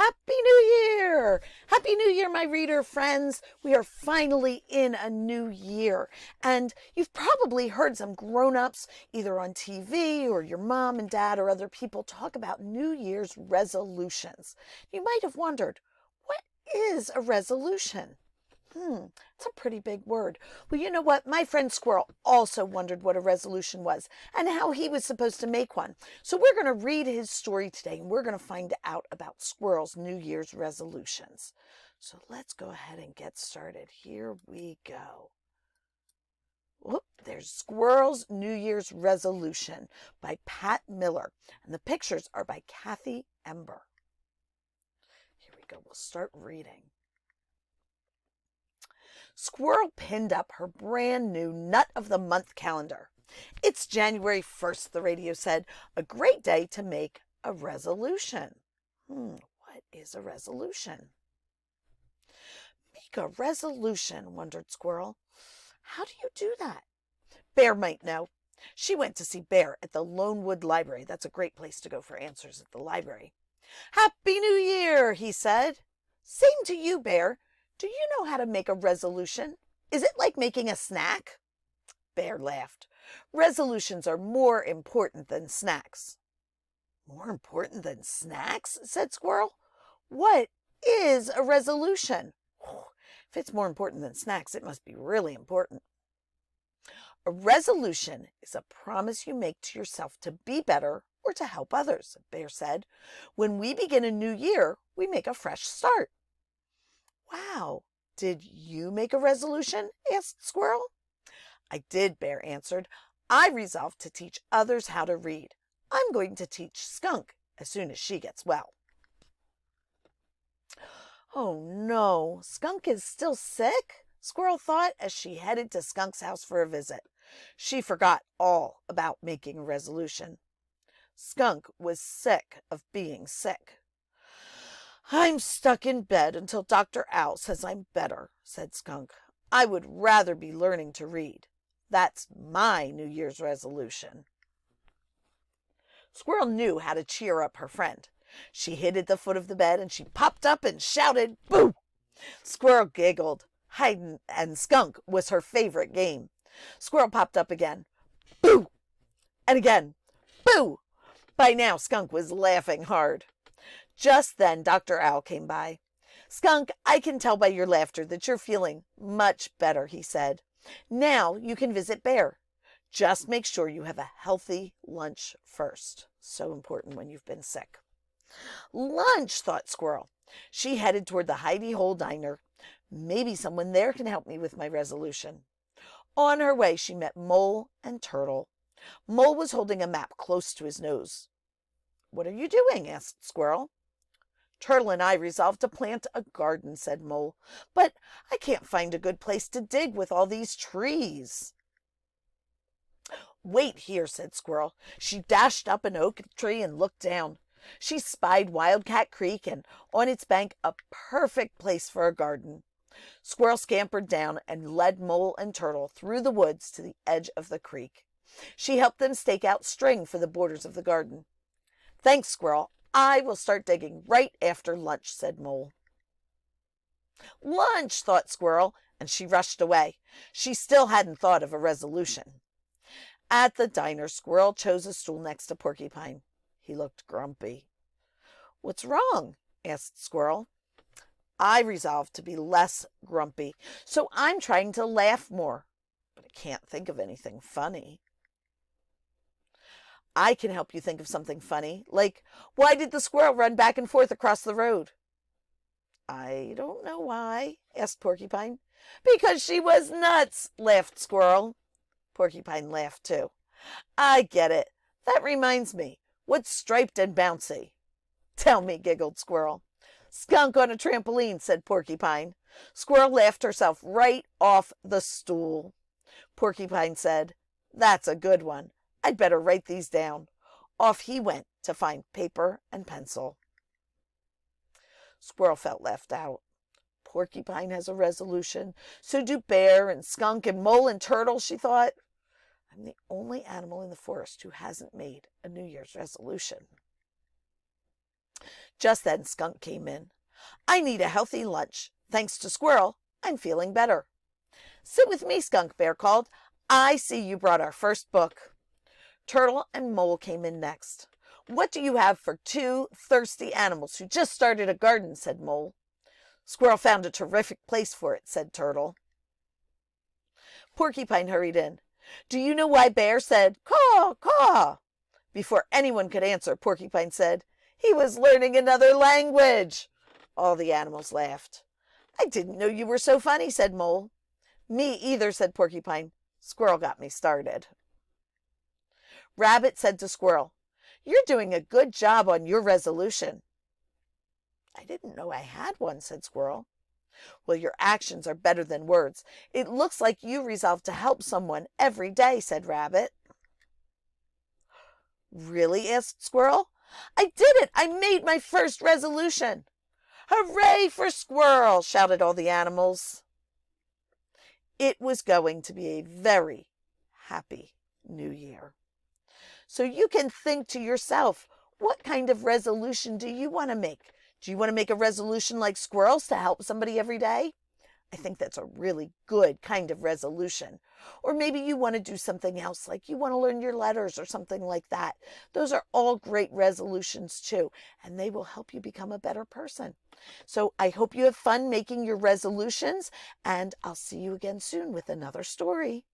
Happy New Year! Happy New Year, my reader friends. We are finally in a new year. And you've probably heard some grown-ups, either on TV or your mom and dad or other people, talk about New Year's resolutions. You might have wondered, what is a resolution? It's a pretty big word. Well, you know what? My friend Squirrel also wondered what a resolution was and how he was supposed to make one. So we're going to read his story today, and we're going to find out about Squirrel's New Year's resolutions. So let's go ahead and get started. Here we go. Whoop, there's Squirrel's New Year's Resolution by Pat Miller, and the pictures are by Kathy Ember. Here we go. We'll start reading. Squirrel pinned up her brand new Nut of the Month calendar. It's January 1st, the radio said. A great day to make a resolution. What is a resolution? Make a resolution, wondered Squirrel. How do you do that? Bear might know. She went to see Bear at the Lonewood Library. That's a great place to go for answers at the library. Happy New Year, he said. Same to you, Bear. Do you know how to make a resolution? Is it like making a snack? Bear laughed. Resolutions are more important than snacks. More important than snacks? Said Squirrel. What is a resolution? If it's more important than snacks, it must be really important. A resolution is a promise you make to yourself to be better or to help others, Bear said. When we begin a new year, we make a fresh start. Wow, did you make a resolution? Asked Squirrel. I did, Bear answered. I resolved to teach others how to read. I'm going to teach Skunk as soon as she gets well. Oh no, Skunk is still sick? Squirrel thought as she headed to Skunk's house for a visit. She forgot all about making a resolution. Skunk was sick of being sick. I'm stuck in bed until Dr. Owl says I'm better, said Skunk. I would rather be learning to read. That's my New Year's resolution. Squirrel knew how to cheer up her friend. She hid at the foot of the bed and she popped up and shouted, "Boo!" Squirrel giggled. Hide and Skunk was her favorite game. Squirrel popped up again. Boo! And again. Boo! By now, Skunk was laughing hard. Just then, Dr. Owl came by. Skunk, I can tell by your laughter that you're feeling much better, he said. Now you can visit Bear. Just make sure you have a healthy lunch first. So important when you've been sick. Lunch, thought Squirrel. She headed toward the Hidey Hole Diner. Maybe someone there can help me with my resolution. On her way, she met Mole and Turtle. Mole was holding a map close to his nose. What are you doing? Asked Squirrel. Turtle and I resolved to plant a garden, said Mole, but I can't find a good place to dig with all these trees. Wait here, said Squirrel. She dashed up an oak tree and looked down. She spied Wildcat Creek and on its bank a perfect place for a garden. Squirrel scampered down and led Mole and Turtle through the woods to the edge of the creek. She helped them stake out string for the borders of the garden. Thanks, Squirrel. I will start digging right after lunch, said Mole. Lunch, thought Squirrel, and she rushed away. She still hadn't thought of a resolution. At the diner, Squirrel chose a stool next to Porcupine. He looked grumpy. What's wrong? Asked Squirrel. I resolved to be less grumpy, so I'm trying to laugh more, but I can't think of anything funny. I can help you think of something funny, like, why did the squirrel run back and forth across the road? I don't know why, asked Porcupine. Because she was nuts, laughed Squirrel. Porcupine laughed too. I get it. That reminds me. What's striped and bouncy? Tell me, giggled Squirrel. Skunk on a trampoline, said Porcupine. Squirrel laughed herself right off the stool. Porcupine said, That's a good one. I'd better write these down. Off he went to find paper and pencil. Squirrel felt left out. Porcupine has a resolution. So do Bear and Skunk and Mole and Turtle, she thought. I'm the only animal in the forest who hasn't made a New Year's resolution. Just then Skunk came in. I need a healthy lunch. Thanks to Squirrel, I'm feeling better. Sit with me, Skunk Bear called. I see you brought our first book. Turtle and Mole came in next. What do you have for two thirsty animals who just started a garden, said Mole. Squirrel found a terrific place for it, said Turtle. Porcupine hurried in. Do you know why Bear said, caw, caw? Before anyone could answer, Porcupine said, he was learning another language. All the animals laughed. I didn't know you were so funny, said Mole. Me either, said Porcupine. Squirrel got me started. Rabbit said to Squirrel, you're doing a good job on your resolution. I didn't know I had one, said Squirrel. Well, your actions are better than words. It looks like you resolved to help someone every day, said Rabbit. Really? Asked Squirrel. I did it! I made my first resolution! Hooray for Squirrel! Shouted all the animals. It was going to be a very happy new year. So you can think to yourself, what kind of resolution do you want to make? Do you want to make a resolution like Squirrel's to help somebody every day? I think that's a really good kind of resolution. Or maybe you want to do something else, like you want to learn your letters or something like that. Those are all great resolutions too, and they will help you become a better person. So I hope you have fun making your resolutions, and I'll see you again soon with another story.